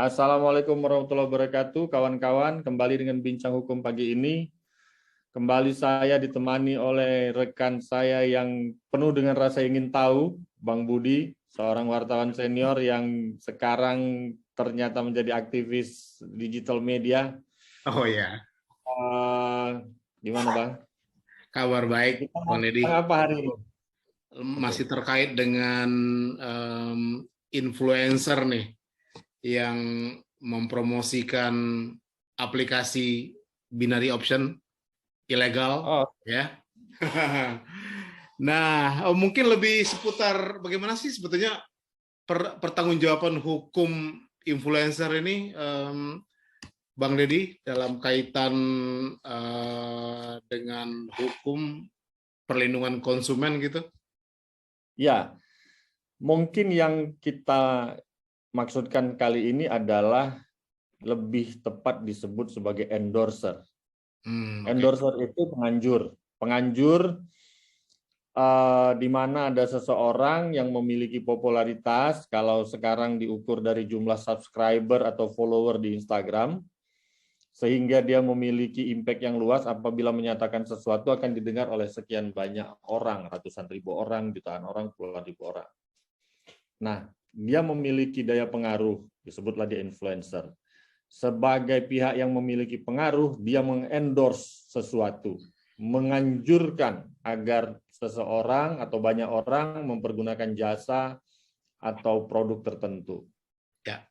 Assalamualaikum warahmatullahi wabarakatuh, kawan-kawan. Kembali dengan Bincang Hukum pagi ini. Kembali saya ditemani oleh rekan saya yang penuh dengan rasa ingin tahu, Bang Budi, seorang wartawan senior yang sekarang ternyata menjadi aktivis digital media. Oh ya, Gimana, Bang? kabar baik, Kita Bang Deddy. apa hari ini? Masih terkait dengan influencer nih yang mempromosikan aplikasi binary option ilegal, Oh, ya. Nah, mungkin lebih seputar bagaimana sih sebetulnya pertanggungjawaban hukum influencer ini, Bang Deddy, dalam kaitan dengan hukum perlindungan konsumen gitu? ya. Mungkin yang kita maksudkan kali ini adalah lebih tepat disebut sebagai endorser. Okay. Endorser itu penganjur. Penganjur di mana ada seseorang yang memiliki popularitas, kalau sekarang diukur dari jumlah subscriber atau follower di Instagram, sehingga dia memiliki impact yang luas apabila menyatakan sesuatu akan didengar oleh sekian banyak orang, ratusan ribu orang, jutaan orang, puluhan ribu orang. Nah, dia memiliki daya pengaruh, disebutlah dia influencer. Sebagai pihak yang memiliki pengaruh, dia mengendorse sesuatu, menganjurkan agar seseorang atau banyak orang mempergunakan jasa atau produk tertentu. Ya.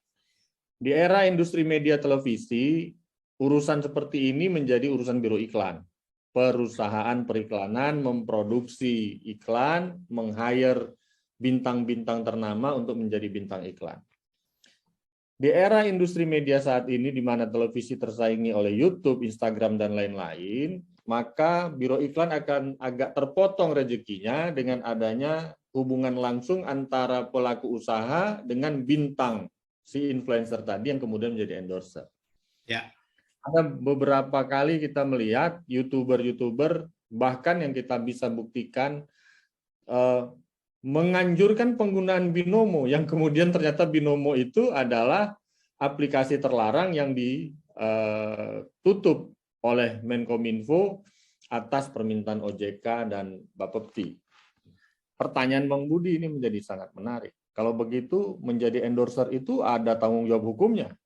Di era industri media televisi, urusan seperti ini menjadi urusan biro iklan. Perusahaan periklanan memproduksi iklan, meng-hire bintang-bintang ternama untuk menjadi bintang iklan. Di era industri media saat ini, di mana televisi tersaingi oleh YouTube, Instagram, dan lain-lain, maka biro iklan akan agak terpotong rezekinya dengan adanya hubungan langsung antara pelaku usaha dengan bintang si influencer tadi yang kemudian menjadi endorser. Ya. Ada beberapa kali kita melihat YouTuber-YouTuber bahkan yang kita bisa buktikan menganjurkan penggunaan Binomo, yang kemudian ternyata Binomo itu adalah aplikasi terlarang yang ditutup oleh Menkominfo atas permintaan OJK dan Bapepti. Pertanyaan Bang Budi ini menjadi sangat menarik. Kalau begitu menjadi endorser itu ada tanggung jawab hukumnya.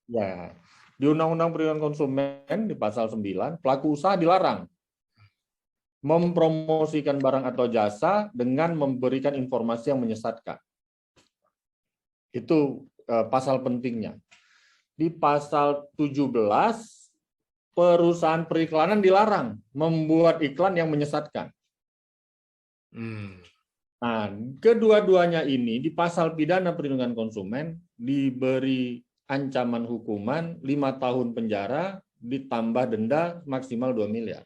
Ya, di Undang-Undang Perlindungan Konsumen di pasal 9, pelaku usaha dilarang mempromosikan barang atau jasa dengan memberikan informasi yang menyesatkan. Itu pasal pentingnya. Di pasal 17, perusahaan periklanan dilarang membuat iklan yang menyesatkan. Nah, kedua-duanya ini di pasal pidana perlindungan konsumen diberi ancaman hukuman 5 tahun penjara ditambah denda maksimal 2 miliar.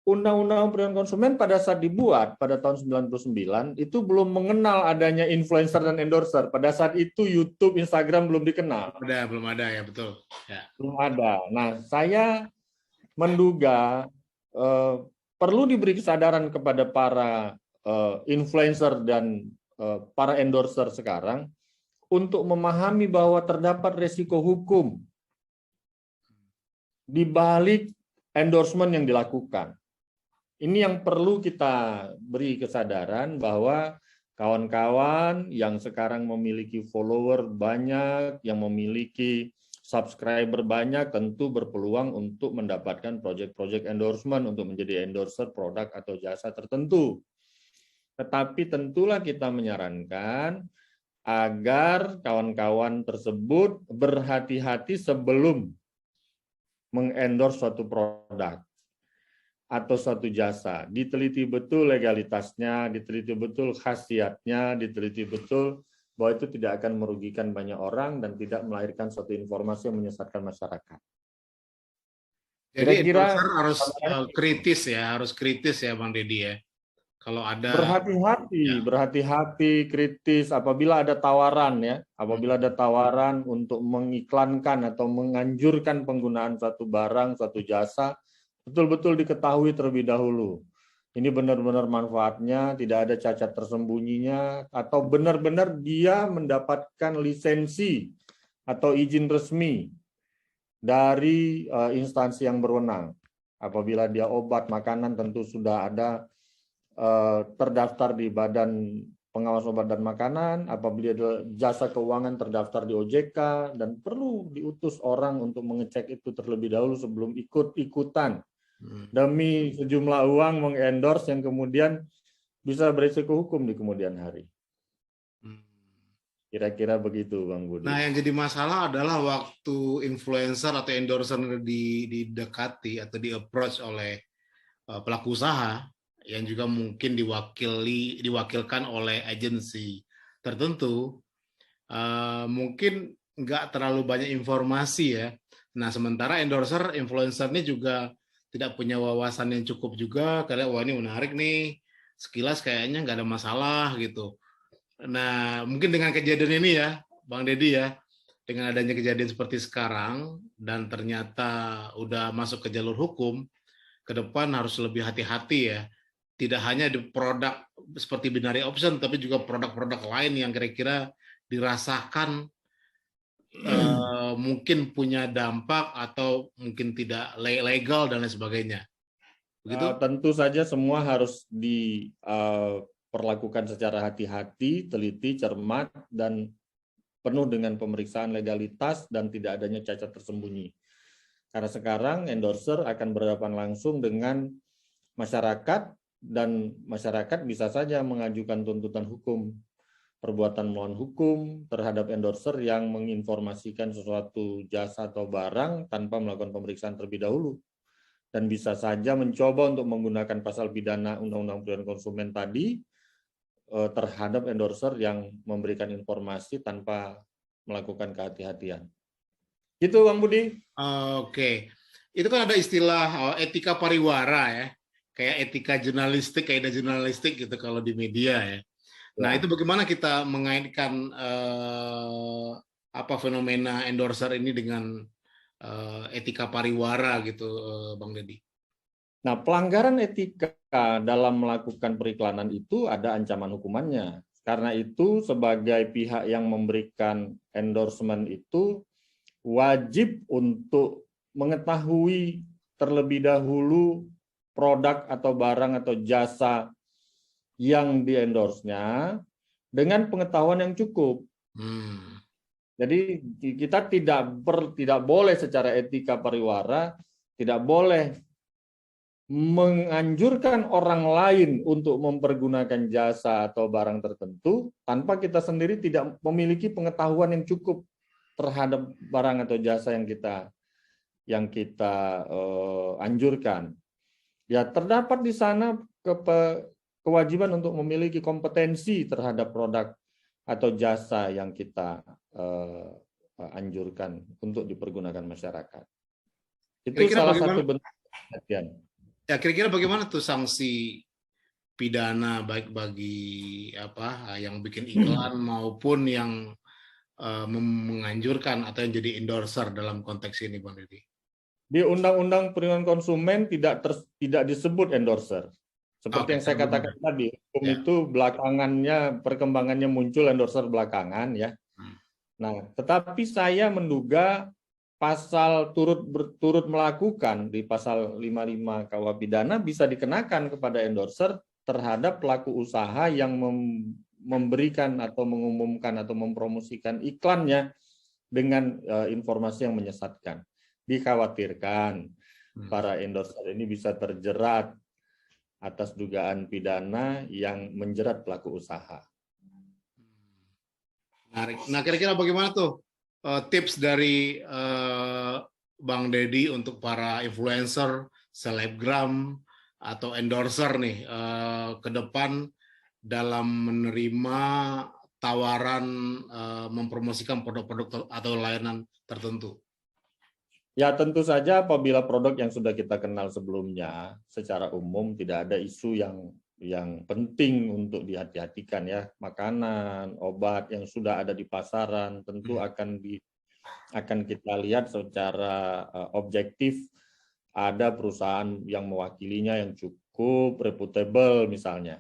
Undang-Undang Perlindungan Konsumen pada saat dibuat pada tahun 99 itu belum mengenal adanya influencer dan endorser. Pada saat itu YouTube, Instagram belum dikenal. Belum ada ya, betul. Ya. Belum ada. Nah, saya menduga perlu diberi kesadaran kepada para influencer dan para endorser sekarang untuk memahami bahwa terdapat resiko hukum di balik endorsement yang dilakukan. Ini yang perlu kita beri kesadaran bahwa kawan-kawan yang sekarang memiliki follower banyak, yang memiliki subscriber banyak, tentu berpeluang untuk mendapatkan project-project endorsement untuk menjadi endorser produk atau jasa tertentu. Tetapi tentulah kita menyarankan agar kawan-kawan tersebut berhati-hati sebelum mengendorse suatu produk atau suatu jasa, diteliti betul legalitasnya, diteliti betul khasiatnya, diteliti betul bahwa itu tidak akan merugikan banyak orang dan tidak melahirkan suatu informasi yang menyesatkan masyarakat. Jadi endorser harus kritis ya Bang Deddy ya. Kalau ada berhati-hati, kritis apabila ada tawaran ya, apabila ada tawaran untuk mengiklankan atau menganjurkan penggunaan suatu barang, suatu jasa, betul-betul diketahui terlebih dahulu. ini benar-benar manfaatnya, tidak ada cacat tersembunyinya, atau benar-benar dia mendapatkan lisensi atau izin resmi dari instansi yang berwenang. Apabila dia obat, makanan tentu sudah ada terdaftar di Badan Pengawas Obat dan Makanan, apabila dia jasa keuangan terdaftar di OJK, dan perlu diutus orang untuk mengecek itu terlebih dahulu sebelum ikut-ikutan demi sejumlah uang mengendorse yang kemudian bisa berisiko hukum di kemudian hari. Kira-kira begitu, Bang Budi. Nah, yang jadi masalah adalah waktu influencer atau endorser didekati atau di-approach oleh pelaku usaha yang juga mungkin diwakilkan oleh agensi tertentu, mungkin nggak terlalu banyak informasi ya. Nah, sementara endorser, influencer ini juga tidak punya wawasan yang cukup juga, karena wah ini menarik nih, sekilas kayaknya nggak ada masalah gitu. Nah, mungkin dengan kejadian ini ya, Bang Deddy ya, dengan adanya kejadian seperti sekarang, dan ternyata udah masuk ke jalur hukum, ke depan harus lebih hati-hati ya. Tidak hanya di produk seperti binary option, tapi juga produk-produk lain yang kira-kira dirasakan mungkin punya dampak atau mungkin tidak legal dan lain sebagainya. Begitu? Tentu saja semua harus diperlakukan secara hati-hati, teliti, cermat, dan penuh dengan pemeriksaan legalitas dan tidak adanya cacat tersembunyi. Karena sekarang endorser akan berhadapan langsung dengan masyarakat, dan masyarakat bisa saja mengajukan tuntutan hukum, perbuatan melawan hukum terhadap endorser yang menginformasikan sesuatu jasa atau barang tanpa melakukan pemeriksaan terlebih dahulu. Dan bisa saja mencoba untuk menggunakan pasal pidana Undang-Undang Perlindungan Konsumen tadi terhadap endorser yang memberikan informasi tanpa melakukan kehati-hatian. Gitu, Bang Budi. Oke. Itu kan ada istilah etika pariwara ya. Kayak etika jurnalistik, kaidah jurnalistik gitu kalau di media ya. Nah, itu bagaimana kita mengaitkan fenomena endorser ini dengan etika pariwara gitu, Bang Deddy? Nah, pelanggaran etika dalam melakukan periklanan itu ada ancaman hukumannya. Karena itu sebagai pihak yang memberikan endorsement itu wajib untuk mengetahui terlebih dahulu produk atau barang atau jasa yang di-endorse-nya dengan pengetahuan yang cukup. Jadi kita tidak boleh secara etika pariwara, tidak boleh menganjurkan orang lain untuk mempergunakan jasa atau barang tertentu tanpa kita sendiri tidak memiliki pengetahuan yang cukup terhadap barang atau jasa yang kita anjurkan. Ya, terdapat di sana kewajiban untuk memiliki kompetensi terhadap produk atau jasa yang kita anjurkan untuk dipergunakan masyarakat. Itu salah satu bentuk perhatian. Ya, kira-kira bagaimana tuh sanksi pidana baik bagi yang bikin iklan maupun yang menganjurkan atau yang jadi endorser dalam konteks ini, Bang Deddy? Di Undang-Undang Perlindungan Konsumen tidak disebut endorser. Seperti yang saya katakan tadi, hukum itu belakangannya perkembangannya muncul endorser belakangan ya. Nah, tetapi saya menduga pasal turut melakukan di pasal 55 KUH pidana bisa dikenakan kepada endorser terhadap pelaku usaha yang memberikan atau mengumumkan atau mempromosikan iklannya dengan informasi yang menyesatkan. Dikhawatirkan para endorser ini bisa terjerat atas dugaan pidana yang menjerat pelaku usaha. Nah, kira-kira bagaimana tuh tips dari Bang Deddy untuk para influencer, selebgram, atau endorser nih ke depan dalam menerima tawaran mempromosikan produk-produk atau layanan tertentu? Ya, tentu saja apabila produk yang sudah kita kenal sebelumnya secara umum tidak ada isu yang penting untuk dihati-hatikan ya, makanan, obat yang sudah ada di pasaran tentu akan kita lihat secara objektif ada perusahaan yang mewakilinya yang cukup cukup reputable misalnya.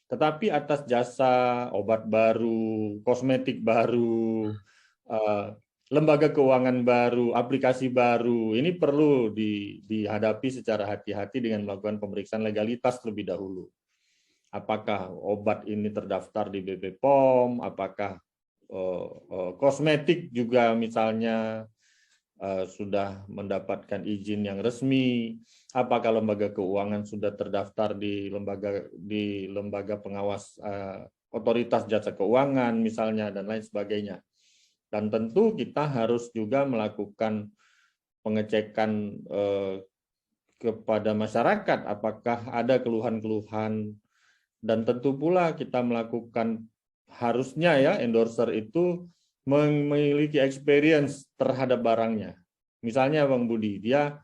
Tetapi atas jasa obat baru, kosmetik baru, lembaga keuangan baru, aplikasi baru, ini perlu dihadapi secara hati-hati dengan melakukan pemeriksaan legalitas terlebih dahulu. Apakah obat ini terdaftar di BP POM, apakah kosmetik juga misalnya sudah mendapatkan izin yang resmi, apakah lembaga keuangan sudah terdaftar di lembaga pengawas otoritas jasa keuangan misalnya, dan lain sebagainya. Dan tentu kita harus juga melakukan pengecekan kepada masyarakat apakah ada keluhan-keluhan, dan tentu pula kita melakukan, harusnya ya endorser itu memiliki experience terhadap barangnya. Misalnya Bang Budi, dia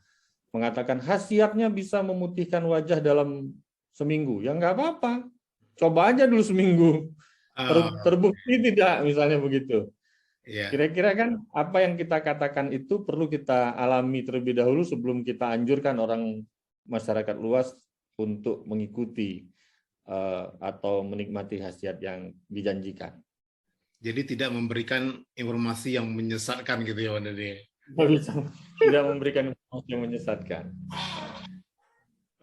mengatakan khasiatnya bisa memutihkan wajah dalam seminggu. Ya nggak apa-apa, coba aja dulu seminggu. Terbukti tidak, misalnya begitu. Kira-kira kan apa yang kita katakan itu perlu kita alami terlebih dahulu sebelum kita anjurkan orang masyarakat luas untuk mengikuti atau menikmati khasiat yang dijanjikan. Jadi tidak memberikan informasi yang menyesatkan gitu ya, Pak Dede? Tidak memberikan informasi yang menyesatkan.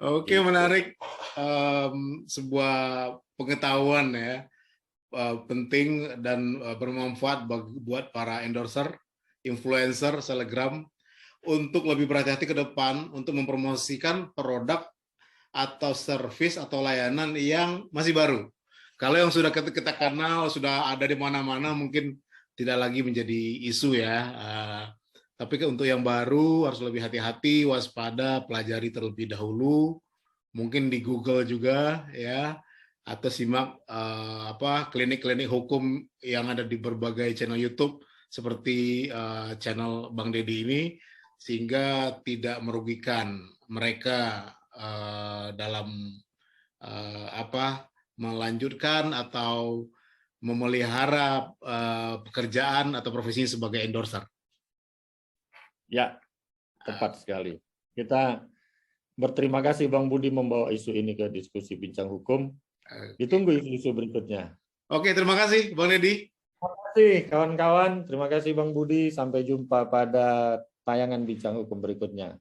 Oke, menarik. Sebuah pengetahuan ya, penting dan bermanfaat buat para endorser, influencer, selebgram untuk lebih berhati-hati ke depan untuk mempromosikan produk atau service atau layanan yang masih baru. Kalau yang sudah kita kenal, sudah ada di mana-mana, mungkin tidak lagi menjadi isu ya. Tapi untuk yang baru harus lebih hati-hati, waspada, pelajari terlebih dahulu. Mungkin di Google juga ya, atau simak klinik-klinik hukum yang ada di berbagai channel YouTube seperti channel Bang Deddy ini, sehingga tidak merugikan mereka dalam melanjutkan atau memelihara pekerjaan atau profesi sebagai endorser. Ya, tepat sekali. Kita berterima kasih Bang Budi membawa isu ini ke diskusi Bincang Hukum. Ditunggu isu berikutnya. Oke, terima kasih Bang Deddy. Terima kasih kawan-kawan. Terima kasih Bang Budi. Sampai jumpa pada tayangan Bincang Hukum berikutnya.